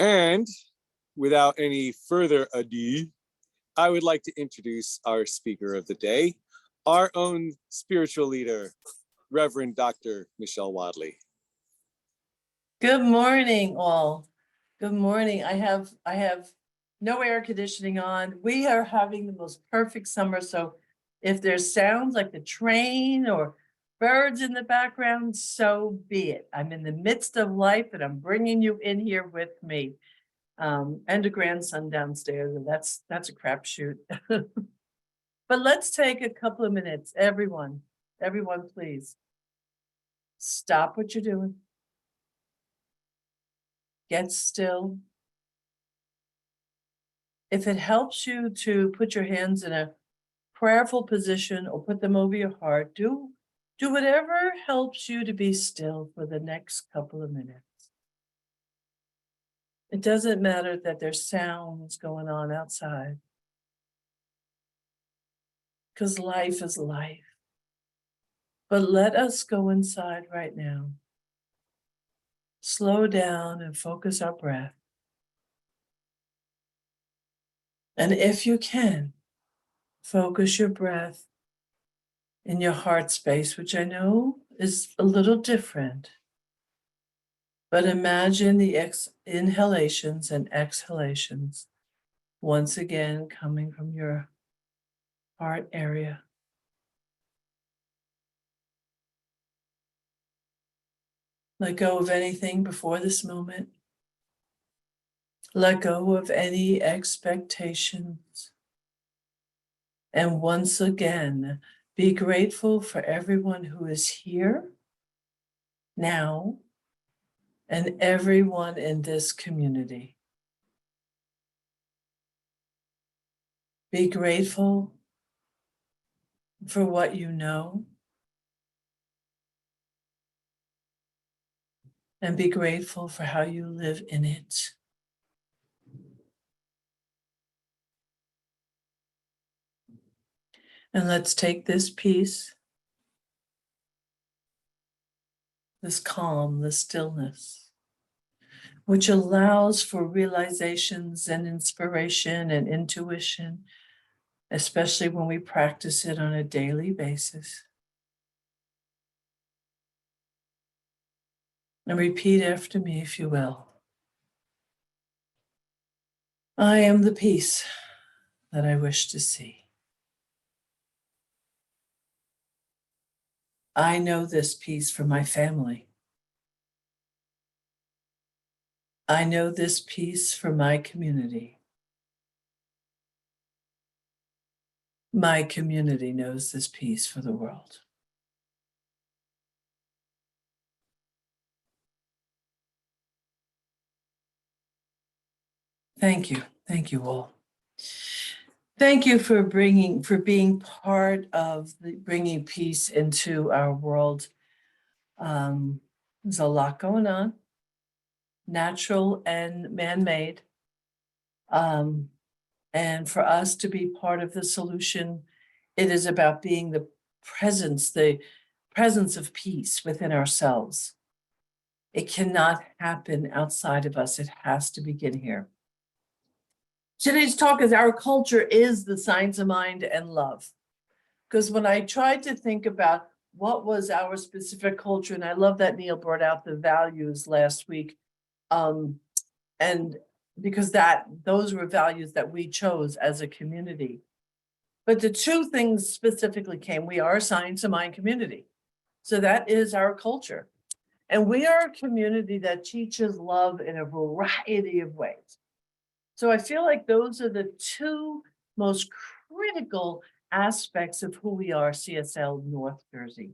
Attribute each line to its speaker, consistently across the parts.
Speaker 1: And without any further ado, I would like to introduce our speaker of the day, our own spiritual leader, Reverend Dr. Michelle Wadley.
Speaker 2: Good morning, all. Good morning. I have no air conditioning on. We are having the most perfect summer. So if there's sounds like the train or birds in the background, so be it. I'm in the midst of life and I'm bringing you in here with me. And a grandson downstairs, and that's a crapshoot. But let's take a couple of minutes, everyone, please. Stop what you're doing. Get still. If it helps you to put your hands in a prayerful position or put them over your heart, do whatever helps you to be still for the next couple of minutes. It doesn't matter that there's sounds going on outside, because life is life. But let us go inside right now. Slow down and focus our breath. And if you can, focus your breath in your heart space, which I know is a little different. But imagine the inhalations and exhalations once again coming from your heart area. Let go of anything before this moment. Let go of any expectations. And once again, be grateful for everyone who is here now and everyone in this community. Be grateful for what you know. And be grateful for how you live in it. And let's take this peace, this calm, this stillness, which allows for realizations and inspiration and intuition, especially when we practice it on a daily basis. And repeat after me, if you will. I am the peace that I wish to see. I know this peace for my family. I know this peace for my community. My community knows this peace for the world. Thank you. Thank you all. Thank you for being part of bringing peace into our world. There's a lot going on, natural and man-made. And for us to be part of the solution, it is about being the presence of peace within ourselves. It cannot happen outside of us. It has to begin here. Today's talk is our culture is the science of mind and love. Because when I tried to think about what was our specific culture, and I love that Neil brought out the values last week, and because those were values that we chose as a community. But the two things specifically came, we are a science of mind community. So that is our culture. And we are a community that teaches love in a variety of ways. So I feel like those are the two most critical aspects of who we are, CSL North Jersey.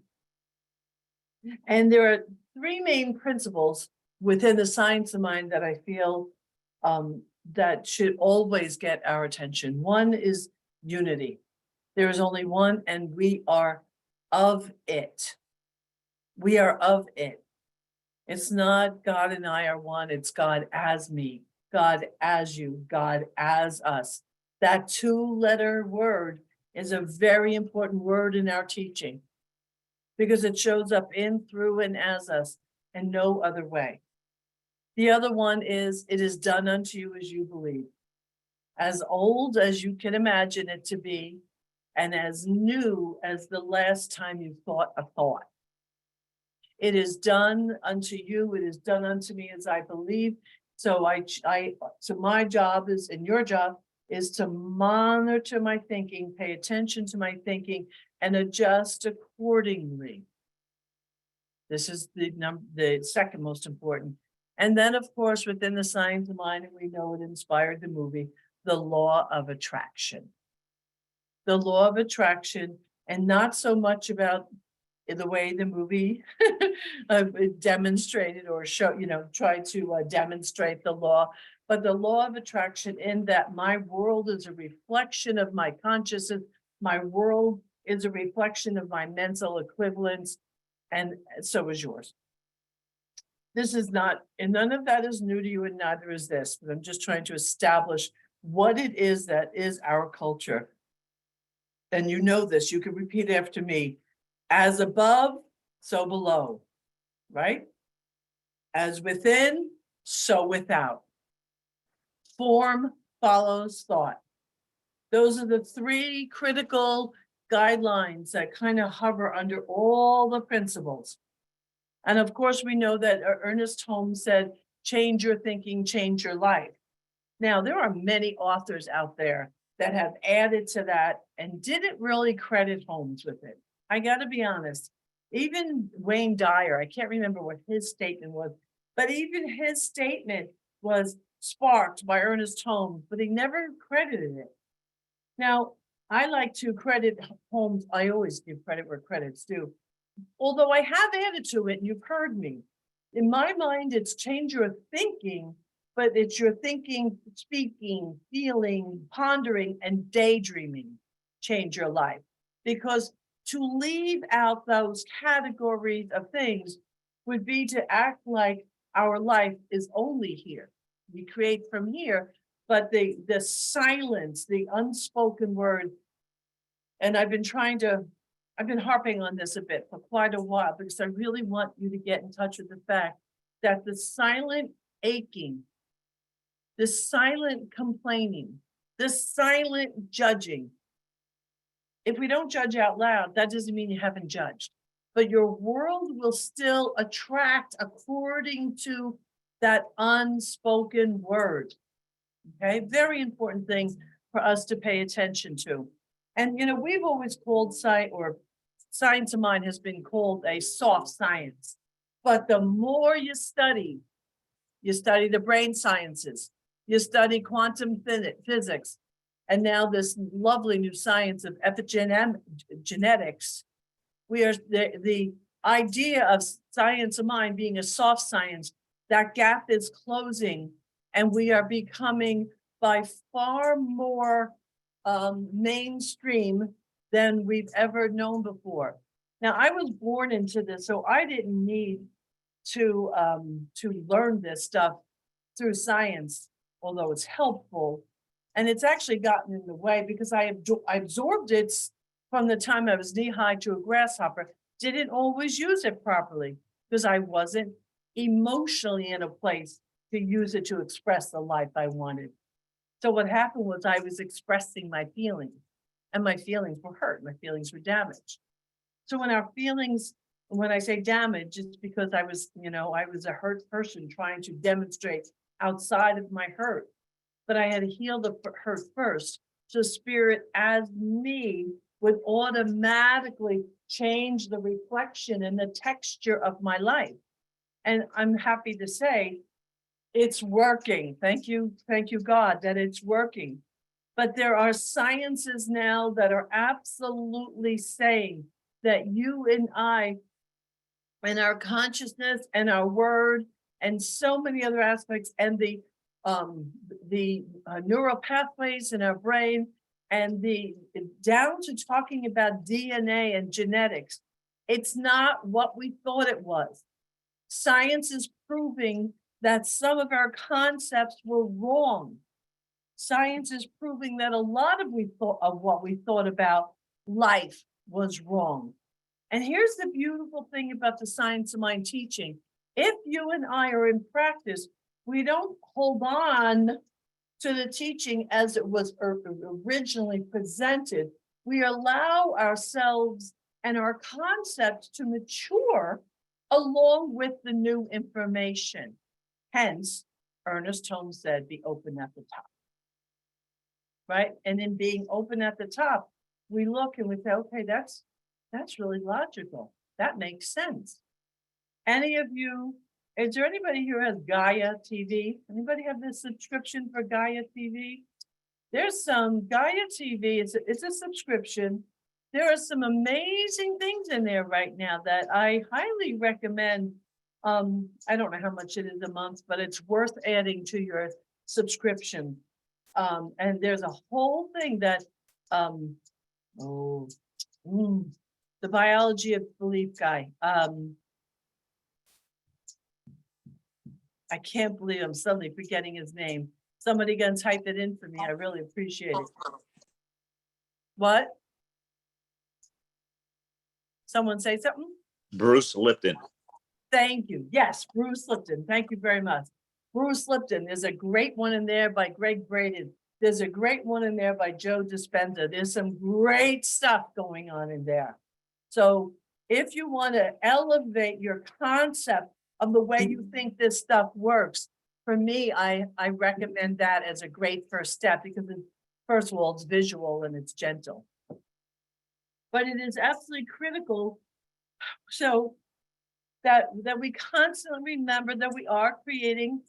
Speaker 2: And there are three main principles within the science of mind that I feel that should always get our attention. One is unity. There is only one, and we are of it. We are of it. It's not God and I are one, it's God as me, God as you, God as us. That two-letter word is a very important word in our teaching because it shows up in, through, and as us, and no other way. The other one is, it is done unto you as you believe. As old as you can imagine it to be, and as new as the last time you thought a thought. It is done unto you, it is done unto me as I believe. So so my job is, and your job is to monitor my thinking, pay attention to my thinking, and adjust accordingly. This is the second most important. And then, of course, within the science of mind, and we know it inspired the movie, the law of attraction. The law of attraction, and not so much about the way the movie demonstrated or tried to demonstrate the law, but the law of attraction, in that my world is a reflection of my consciousness, my world is a reflection of my mental equivalents, and so is yours. This is not, and none of that is new to you, and neither is this, but I'm just trying to establish what it is that is our culture. And you know this, you can repeat after me. As above, so below, right? As within, so without. Form follows thought. Those are the three critical guidelines that kind of hover under all the principles. And of course, we know that Ernest Holmes said, change your thinking, change your life. Now, there are many authors out there that have added to that and didn't really credit Holmes with it. I got to be honest, even Wayne Dyer, I can't remember what his statement was, but even his statement was sparked by Ernest Holmes, but he never credited it. Now, I like to credit Holmes. I always give credit where credit's due. Although I have added to it, and you've heard me. In my mind, it's change your thinking, but it's your thinking, speaking, feeling, pondering, and daydreaming change your life. Because to leave out those categories of things would be to act like our life is only here. We create from here, but the silence, the unspoken word, and I've been harping on this a bit for quite a while, because I really want you to get in touch with the fact that the silent aching, the silent complaining, the silent judging, if we don't judge out loud, that doesn't mean you haven't judged, but your world will still attract according to that unspoken word. Okay, very important thing for us to pay attention to. And we've always called science of mind has been called a soft science. But the more you study the brain sciences, you study quantum physics, and now this lovely new science of epigenetics, the idea of science of mind being a soft science, that gap is closing, and we are becoming by far more mainstream than we've ever known before. Now, I was born into this, so I didn't need to learn this stuff through science, although it's helpful. And it's actually gotten in the way because I absorbed it from the time I was knee-high to a grasshopper. Didn't always use it properly because I wasn't emotionally in a place to use it to express the life I wanted. So what happened was I was expressing my feelings, and my feelings were hurt, my feelings were damaged. So when I say damage, it's because I was a hurt person trying to demonstrate outside of my hurt. But I had to heal the hurt first. So spirit as me would automatically change the reflection and the texture of my life. And I'm happy to say it's working. Thank you, God, that it's working. But there are sciences now that are absolutely saying that you and I, and our consciousness and our word, and so many other aspects, and the neural pathways in our brain, and down to talking about DNA and genetics, it's not what we thought it was. Science is proving that some of our concepts were wrong. Science is proving that a lot of what we thought about life was wrong. And here's the beautiful thing about the science of mind teaching. If you and I are in practice, we don't hold on to the teaching as it was originally presented. We allow ourselves and our concepts to mature along with the new information. Hence, Ernest Holmes said, be open at the top. Right? And in being open at the top, we look and we say, okay, that's really logical. That makes sense. Any of you, is there anybody who has Gaia TV? Anybody have this subscription for Gaia TV? There's some Gaia TV, it's a subscription. There are some amazing things in there right now that I highly recommend. I don't know how much it is a month, but it's worth adding to your subscription. And there's a whole thing that, the biology of belief guy. I can't believe I'm suddenly forgetting his name. Somebody gonna type it in for me. I really appreciate it. What? Someone say something?
Speaker 3: Bruce Lipton.
Speaker 2: Thank you. Yes, Bruce Lipton. Thank you very much. Bruce Lipton. There's a great one in there by Greg Braden. There's a great one in there by Joe Dispenza. There's some great stuff going on in there. So if you want to elevate your concept of the way you think this stuff works, for me, I recommend that as a great first step because first of all, it's visual and it's gentle. But it is absolutely critical so that we constantly remember that we are creating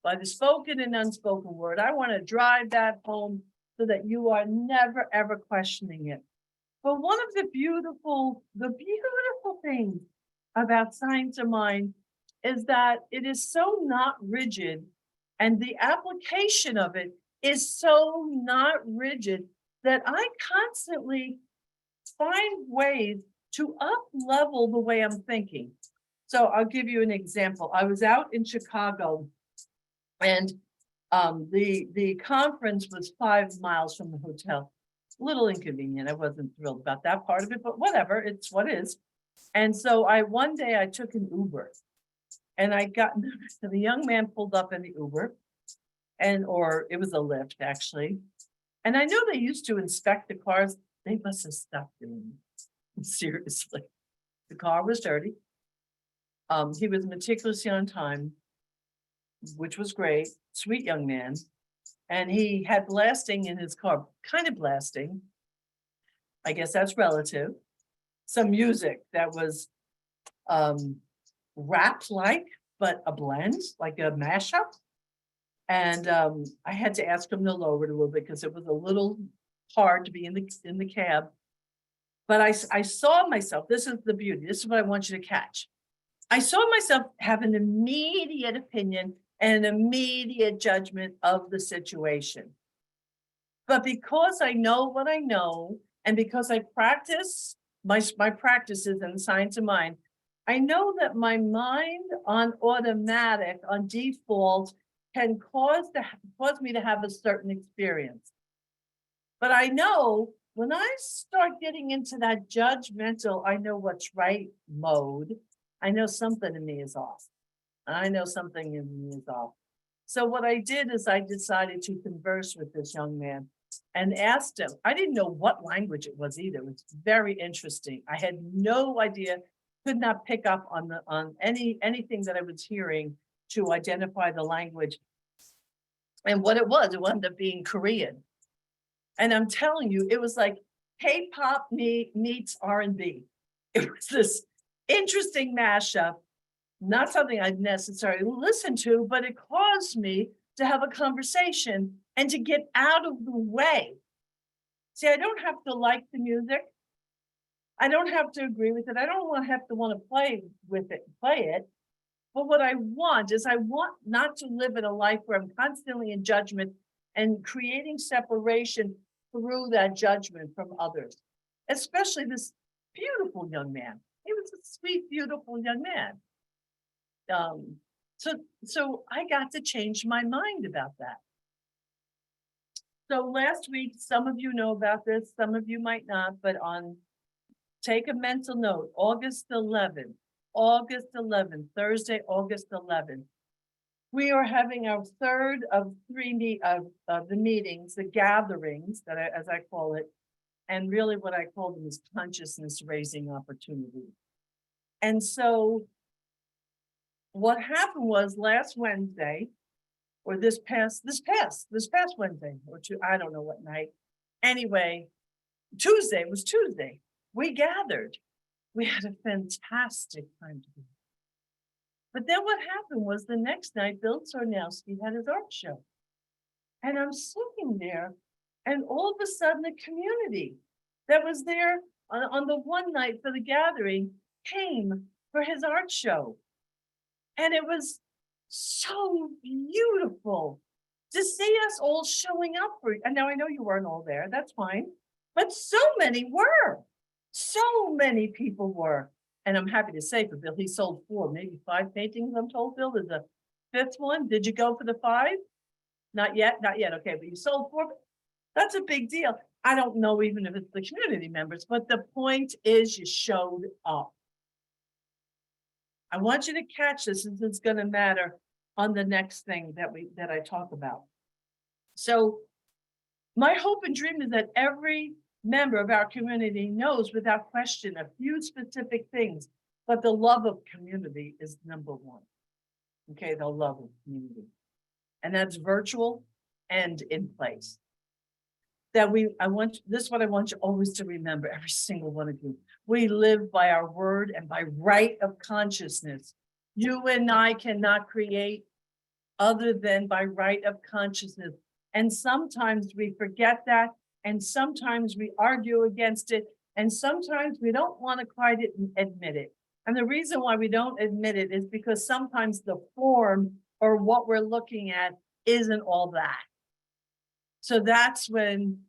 Speaker 2: by the spoken and unspoken word. I want to drive that home so that you are never, ever questioning it. But one of the beautiful things about Science of Mind is that it is so not rigid, and the application of it is so not rigid that I constantly find ways to up-level the way I'm thinking. So I'll give you an example. I was out in Chicago, and the conference was 5 miles from the hotel. A little inconvenient. I wasn't thrilled about that part of it, but whatever, it's what is. And so one day I took an Uber, and the young man pulled up in the Uber, or it was a Lyft actually. And I know they used to inspect the cars. They must have stopped doing it. Seriously. The car was dirty. He was meticulously on time, which was great. Sweet young man. And he had blasting in his car, kind of blasting. I guess that's relative. Some music that was rap-like, but a blend, like a mashup. And I had to ask him to lower it a little bit because it was a little hard to be in the cab. But I saw myself, this is the beauty, this is what I want you to catch. I saw myself have an immediate opinion and an immediate judgment of the situation. But because I know what I know, and because I practice my practices in the Science of Mind, I know that my mind on automatic, on default, can cause me to have a certain experience. But I know when I start getting into that judgmental, I know what's right mode, I know something in me is off. I know something in me is off. So what I did is I decided to converse with this young man and asked him. I didn't know what language it was either. It was very interesting. I had no idea, could not pick up on anything that I was hearing to identify the language. And what it wound up being Korean. And I'm telling you, it was like K-pop meets R&B. It was this interesting mashup, not something I'd necessarily listen to, but it caused me to have a conversation and to get out of the way. See, I don't have to like the music. I don't have to agree with it. I don't have to want to play it. But what I want is I want not to live in a life where I'm constantly in judgment and creating separation through that judgment from others, especially this beautiful young man. He was a sweet, beautiful young man. So I got to change my mind about that. So last week, some of you know about this, some of you might not, but take a mental note, August 11th, Thursday, August 11th. We are having our third of of the meetings, the gatherings that as I call it. And really what I call them is consciousness raising opportunity. And so what happened was last Wednesday, or this past Wednesday, or I don't know what night. Anyway, Tuesday, it was Tuesday. We gathered. We had a fantastic time together. But then what happened was the next night, Bill Sarnowski had his art show. And I'm sitting there, and all of a sudden, the community that was there on the one night for the gathering came for his art show. And it was so beautiful to see us all showing up for, and now I know you weren't all there, that's fine. But so many were, so many people were. And I'm happy to say for Bill, he sold 4, maybe 5 paintings, I'm told, Bill, is the 5th one. Did you go for the 5? Not yet, not yet, okay, but you sold 4. That's a big deal. I don't know even if it's the community members, but the point is you showed up. I want you to catch this, since it's gonna matter on the next thing that I talk about. So my hope and dream is that every member of our community knows without question a few specific things, but the love of community is number 1. Okay, the love of community. And that's virtual and in place. That this is what I want you always to remember, every single one of you. We live by our word and by right of consciousness. You and I cannot create other than by right of consciousness. And sometimes we forget that, and sometimes we argue against it, and sometimes we don't want to quite admit it. And the reason why we don't admit it is because sometimes the form or what we're looking at isn't all that. So that's when,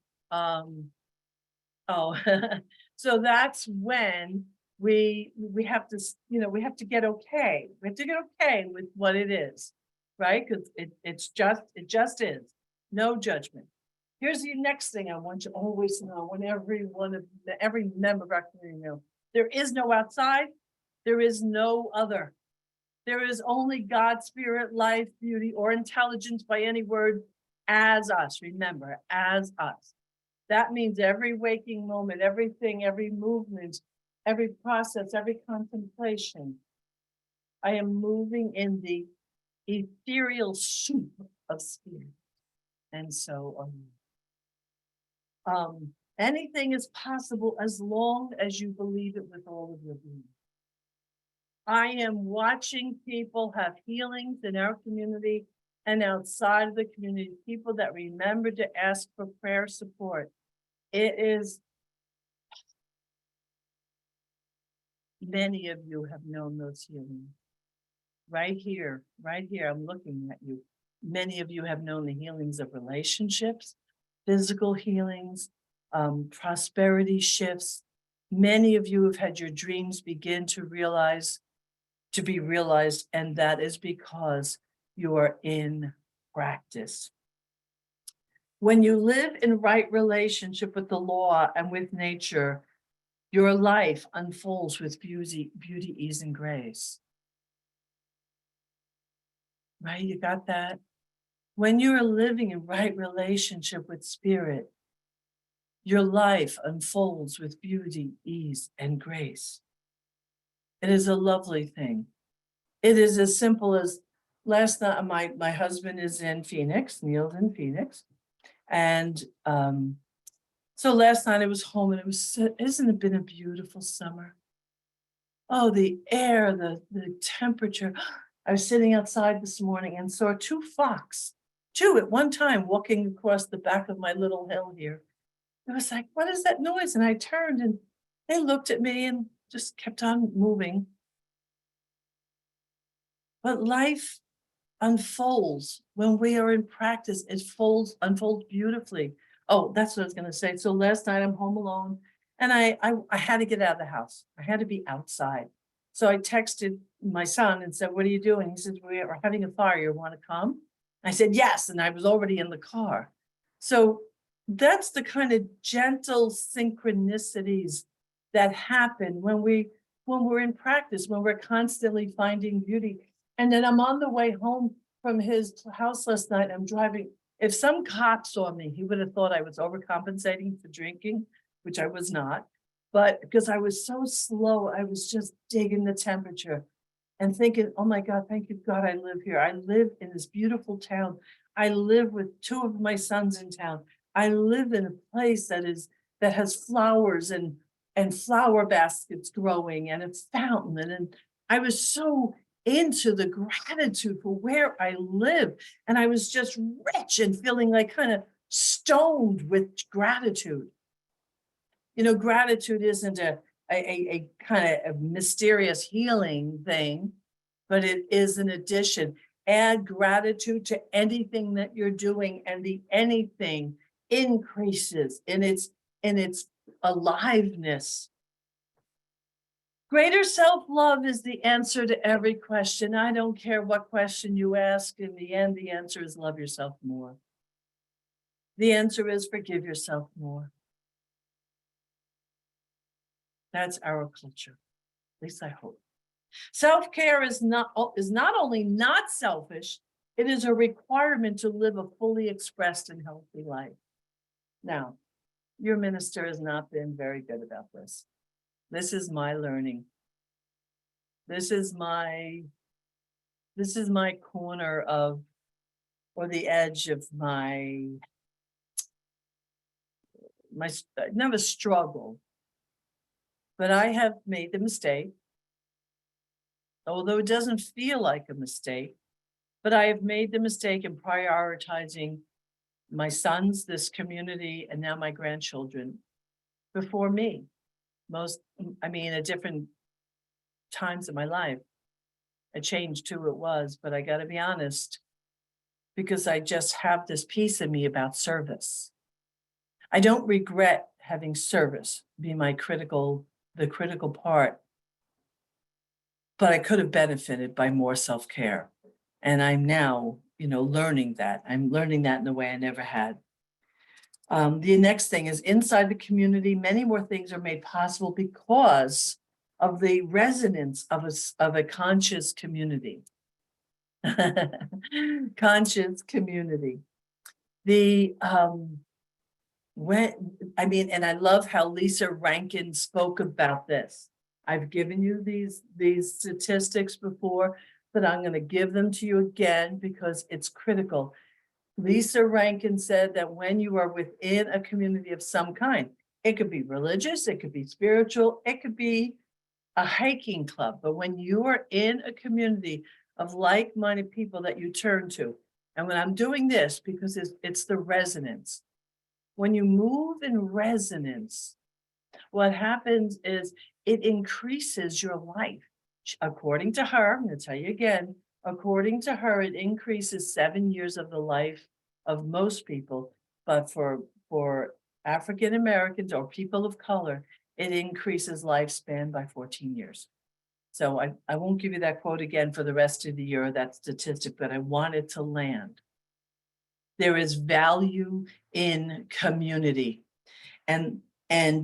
Speaker 2: so that's when we have to, we have to get okay. We have to get okay with what it is, right? Because it just is. No judgment. Here's the next thing I want you to always know, when every member of our community knows. There is no outside, there is no other. There is only God, spirit, life, beauty, or intelligence by any word as us. Remember, as us. That means every waking moment, everything, every movement, every process, every contemplation. I am moving in the ethereal soup of spirit. And so anything is possible as long as you believe it with all of your being. I am watching people have healings in our community and outside of the community, people that remember to ask for prayer support. It is, many of you have known those healings. Right here, I'm looking at you. Many of you have known the healings of relationships, physical healings, prosperity shifts. Many of you have had your dreams begin to be realized, and that is because you are in practice. When you live in right relationship with the law and with nature, your life unfolds with beauty, ease, and grace. Right? You got that? When you are living in right relationship with spirit, your life unfolds with beauty, ease, and grace. It is a lovely thing. It is as simple as last night, my husband is in Phoenix, Neil's in Phoenix. And so last night I was home, and isn't it been a beautiful summer? Oh, the air, the temperature. I was sitting outside this morning and saw 2 fox, 2 at one time, walking across the back of my little hill here. I was like, what is that noise? And I turned, and they looked at me and just kept on moving. But life unfolds when we are in practice. It unfolds beautifully. Oh, that's what I was going to say. So last night I'm home alone, and I had to get out of the house. I had to be outside. So I texted my son and said, what are you doing? He said, we're having a fire. You want to come? I said, yes. And I was already in the car. So that's the kind of gentle synchronicities that happen when we're in practice, when we're constantly finding beauty. And then I'm on the way home from his house last night. I'm driving. If some cop saw me, he would have thought I was overcompensating for drinking, which I was not. But because I was so slow, I was just digging the temperature and thinking, oh my God, thank you, God, I live here. I live in this beautiful town. I live with two of my sons in town. I live in a place that has flowers and flower baskets growing and a fountain. And I was so into the gratitude for where I live. And I was just rich and feeling like kind of stoned with gratitude. You know, gratitude isn't a kind of mysterious healing thing, but it is an addition. Add gratitude to anything that you're doing, and the anything increases in its aliveness. Greater self-love is the answer to every question. I don't care what question you ask. In the end, the answer is love yourself more. The answer is forgive yourself more. That's our culture. At least I hope. Self-care is not only not selfish, it is a requirement to live a fully expressed and healthy life. Now, your minister has not been very good about this. This is my learning. This is my corner of, or the edge of my never struggle, but I have made the mistake, although it doesn't feel like a mistake, but I have made the mistake in prioritizing my sons, this community, and now my grandchildren before me. At different times of my life, I changed who it was, but I got to be honest, because I just have this piece of me about service. I don't regret having service be the critical part, but I could have benefited by more self-care. And I'm now, learning that. I'm learning that in a way I never had. The next thing is inside the community, many more things are made possible because of the resonance of a conscious community. Conscious community. And I love how Lisa Rankin spoke about this. I've given you these statistics before, but I'm going to give them to you again because it's critical. Lisa Rankin said that when you are within a community of some kind, it could be religious, it could be spiritual, it could be a hiking club, but when you are in a community of like-minded people that you turn to, and when I'm doing this, because it's the resonance, when you move in resonance, what happens is it increases your life. According to her, I'm going to tell you again, according to her, it increases 7 years of the life of most people, but for African Americans or people of color, it increases lifespan by 14 years. So I won't give you that quote again for the rest of the year, that statistic, but I want it to land. There is value in community. And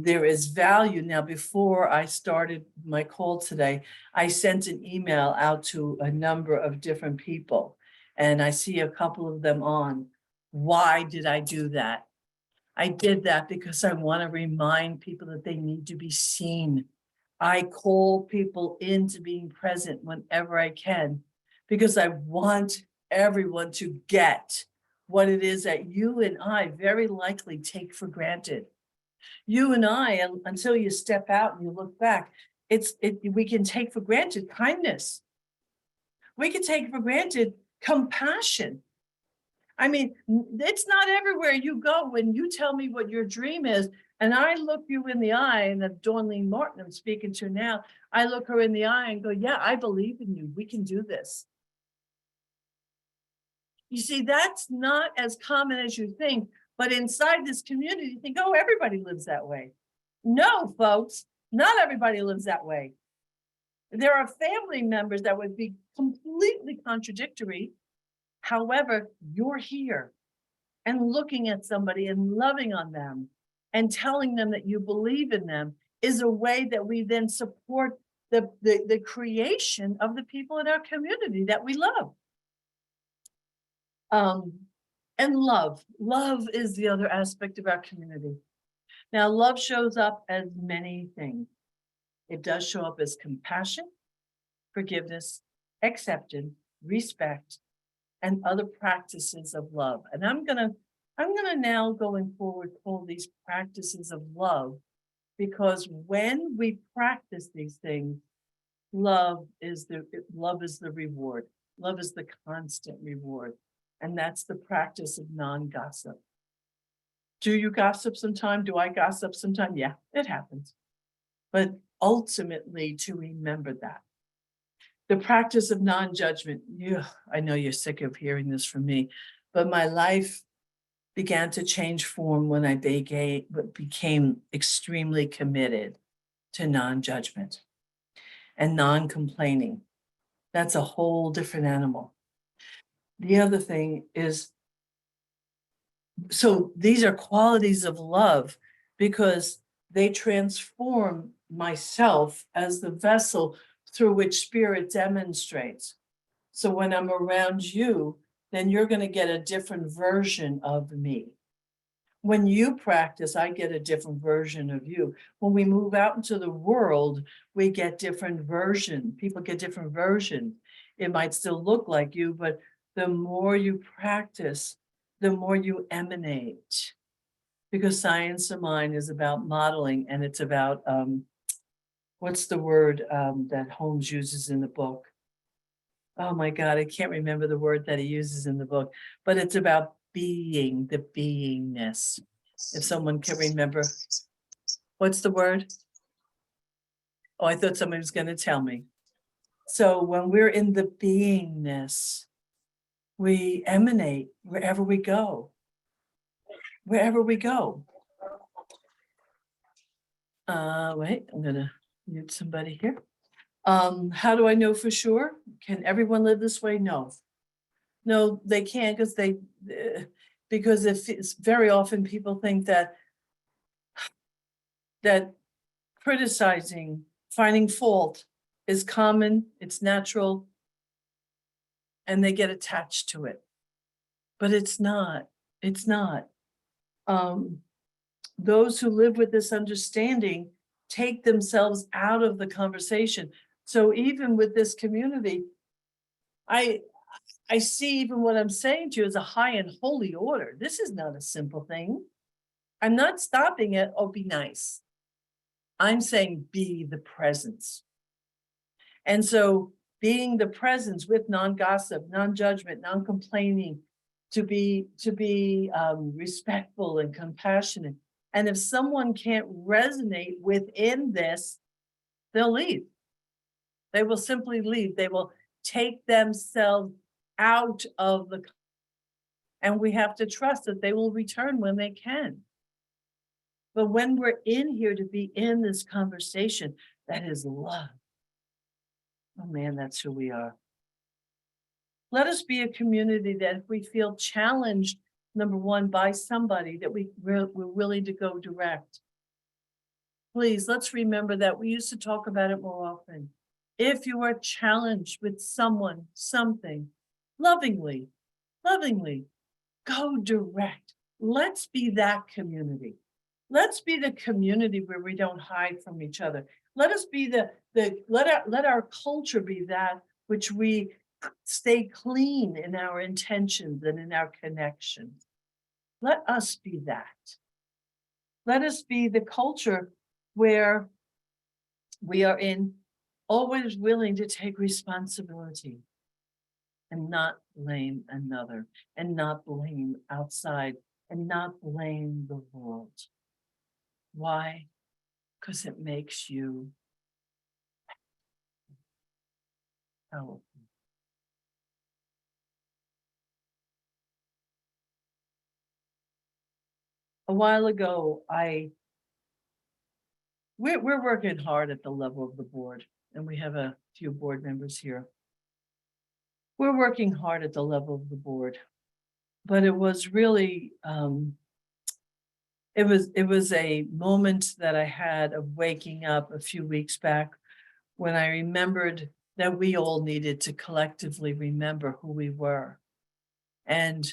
Speaker 2: there is value. Now, before I started my call today, I sent an email out to a number of different people, and I see a couple of them on. Why did I do that? I did that because I want to remind people that they need to be seen. I call people into being present whenever I can, because I want everyone to get what it is that you and I very likely take for granted. You and I, until you step out and you look back, we can take for granted kindness. We can take for granted compassion. It's not everywhere you go when you tell me what your dream is, and I look you in the eye, and the Dawnleen Martin I'm speaking to now, I look her in the eye and go, yeah, I believe in you. We can do this. You see, that's not as common as you think, but inside this community, you think, oh, everybody lives that way. No, folks, not everybody lives that way. There are family members that would be completely contradictory. However, you're here and looking at somebody and loving on them and telling them that you believe in them is a way that we then support the creation of the people in our community that we love. And love. Love is the other aspect of our community. Now, love shows up as many things. It does show up as compassion, forgiveness, acceptance, respect, and other practices of love. And I'm gonna now going forward call these practices of love, because when we practice these things, love is the reward. Love is the constant reward. And that's the practice of non-gossip. Do you gossip sometime? Do I gossip sometime? Yeah, it happens. But ultimately, to remember that. The practice of non-judgment. Yeah, I know you're sick of hearing this from me, but my life began to change form when I became extremely committed to non-judgment and non-complaining. That's a whole different animal. The other thing is, so these are qualities of love because they transform myself as the vessel through which spirit demonstrates. So when I'm around you, then you're going to get a different version of me. When you practice, I get a different version of you. When we move out into the world, we get different version. People get different versions. It might still look like you, but the more you practice, the more you emanate. Because science of mind is about modeling, and it's about what's the word that Holmes uses in the book? Oh my God, I can't remember the word that he uses in the book, but it's about being, the beingness. If someone can remember, what's the word? Oh, I thought somebody was going to tell me. So when we're in the beingness, we emanate wherever we go. Wherever we go. Wait, I'm going to mute somebody here. How do I know for sure? Can everyone live this way? No. No, they can't, because if it's very often people think that criticizing, finding fault is common, it's natural, and they get attached to it. But it's not. It's not. Those who live with this understanding take themselves out of the conversation. So even with this community, I see even what I'm saying to you as a high and holy order. This is not a simple thing. I'm not stopping at, oh, be nice. I'm saying be the presence. And so being the presence with non-gossip, non-judgment, non-complaining, to be respectful and compassionate. And if someone can't resonate within this, they'll leave. They will simply leave. They will take themselves out of the, and we have to trust that they will return when they can. But when we're in here to be in this conversation, that is love. Oh man, that's who we are. Let us be a community that if we feel challenged, number one, by somebody, that we're willing to go direct. Please, let's remember that. We used to talk about it more often. If you are challenged with someone, something, lovingly, go direct. Let's be that community. Let's be the community where we don't hide from each other. Let us be let our culture be that which we stay clean in our intentions and in our connections. Let us be that. Let us be the culture where we are always willing to take responsibility and not blame another, and not blame outside, and not blame the world. Why? Because it makes you powerful. A while ago, we're working hard at the level of the board, and we have a few board members here. We're working hard at the level of the board, but it was really, it was a moment that I had of waking up a few weeks back when I remembered that we all needed to collectively remember who we were. And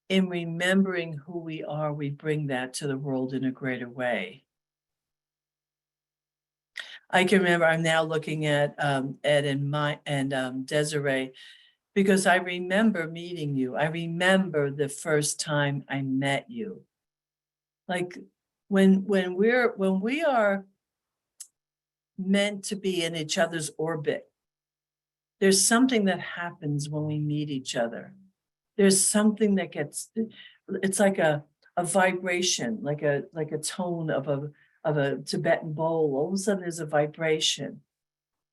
Speaker 2: in remembering who we are, we bring that to the world in a greater way. I can remember, I'm now looking at Ed and Desiree, because I remember meeting you. I remember the first time I met you. Like when we are meant to be in each other's orbit, there's something that happens when we meet each other. There's something that gets, it's like a vibration, like a tone of a Tibetan bowl. All of a sudden there's a vibration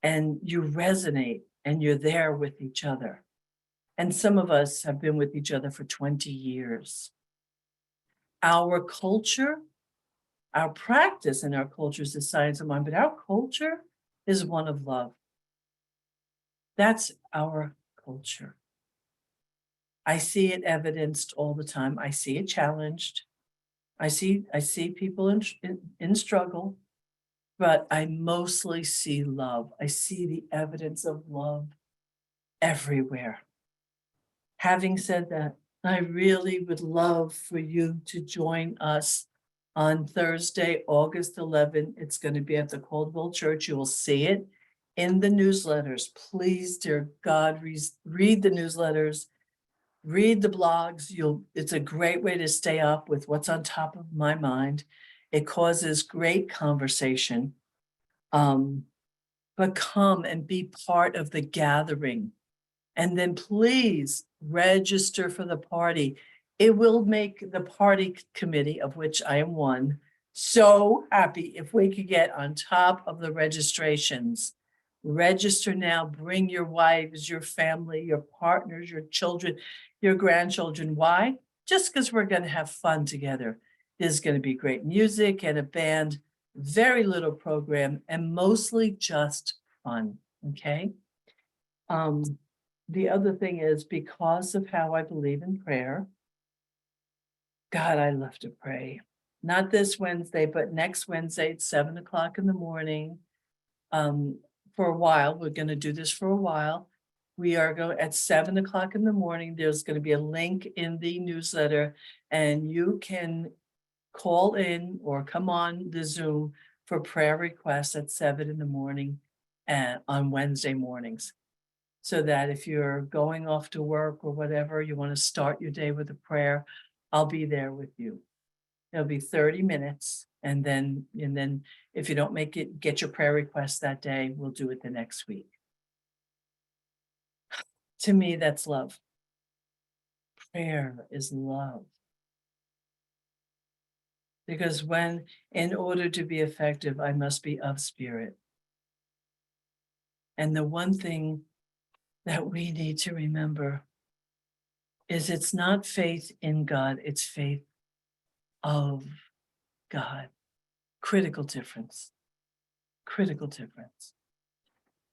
Speaker 2: and you resonate and you're there with each other. And some of us have been with each other for 20 years. Our culture, our practice in our culture is the science of mind, but our culture is one of love. That's our culture. I see it evidenced all the time. I see it challenged. I see people in struggle, but I mostly see love. I see the evidence of love everywhere. Having said that, I really would love for you to join us on Thursday, August 11th. It's going to be at the Caldwell Church. You will see it in the newsletters. Please, dear God, read the newsletters, read the blogs. It's a great way to stay up with what's on top of my mind. It causes great conversation. But come and be part of the gathering. And then please register for the party. It will make the party committee, of which I am one, so happy if we could get on top of the registrations. Register now, bring your wives, your family, your partners, your children, your grandchildren. Why? Just because we're going to have fun together. There's going to be great music and a band, very little program, and mostly just fun, okay? The other thing is, because of how I believe in prayer, God, I love to pray. Not this Wednesday, but next Wednesday at 7 o'clock in the morning. For a while, we're going to do this for a while. We are going at 7 o'clock in the morning. There's going to be a link in the newsletter, and you can call in or come on the Zoom for prayer requests at 7 in the morning and on Wednesday mornings. So that if you're going off to work or whatever, you want to start your day with a prayer, I'll be there with you. It'll be 30 minutes. And then if you don't make it, get your prayer request that day, we'll do it the next week. To me, that's love. Prayer is love. Because in order to be effective, I must be of spirit. And the one thing that we need to remember is it's not faith in God, it's faith of God. Critical difference. Critical difference.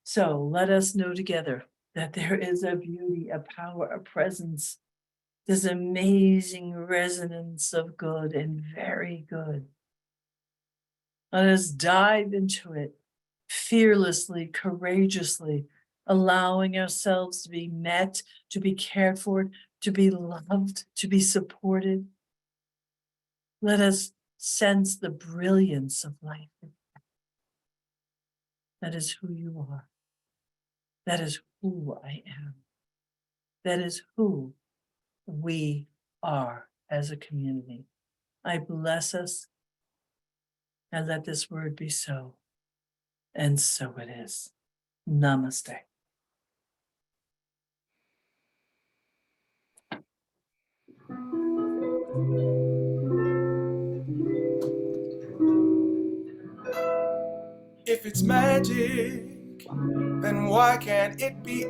Speaker 2: So let us know together that there is a beauty, a power, a presence, this amazing resonance of good and very good. Let us dive into it fearlessly, courageously, allowing ourselves to be met, to be cared for, to be loved, to be supported. Let us sense the brilliance of life. That is who you are. That is who I am. That is who we are as a community. I bless us and let this word be so. And so it is. Namaste.
Speaker 3: If it's magic, then why can't it be